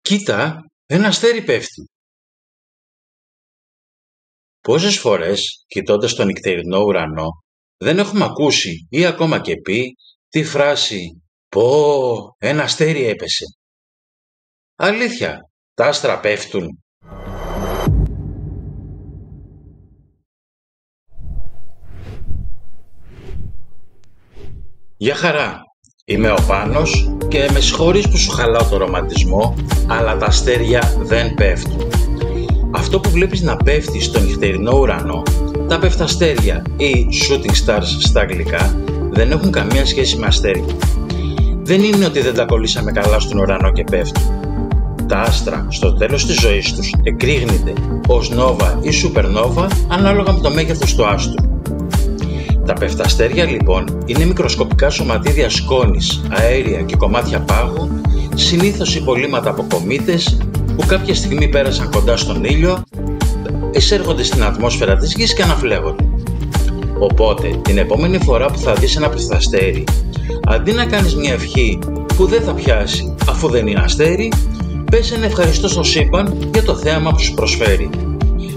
Κοίτα, ένα αστέρι πέφτει. Πόσες φορές, κοιτώντας τον νυχτερινό ουρανό, δεν έχουμε ακούσει ή ακόμα και πει τη φράση «Πω, ένα αστέρι έπεσε». Αλήθεια, τα άστρα πέφτουν. Γεια χαρά, είμαι ο Πάνος και με συγχωρείς που σου χαλάω το ρομαντισμό, αλλά τα αστέρια δεν πέφτουν. Αυτό που βλέπεις να πέφτει στο νυχτερινό ουρανό, τα πεφταστέρια ή shooting stars στα αγγλικά, δεν έχουν καμία σχέση με αστέρια. Δεν είναι ότι δεν τα κολλήσαμε καλά στον ουρανό και πέφτουν. Τα άστρα στο τέλος της ζωής τους εκρήγνεται ως νόβα ή σουπερνόβα ανάλογα με το μέγεθος του άστρου. Τα πεφταστέρια λοιπόν είναι μικροσκοπικά σωματίδια σκόνης, αέρια και κομμάτια πάγου, συνήθως υπολείμματα από κομήτες που κάποια στιγμή πέρασαν κοντά στον ήλιο, εισέρχονται στην ατμόσφαιρα της γης και αναφλέγονται. Οπότε την επόμενη φορά που θα δεις ένα πεφταστέρι, αντί να κάνεις μια ευχή που δεν θα πιάσει αφού δεν είναι αστέρι, πες ένα ευχαριστώ στο σύμπαν για το θέαμα που σου προσφέρει.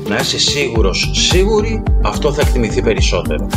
Να είσαι σίγουρος, σίγουρη, αυτό θα εκτιμηθεί περισσότερο.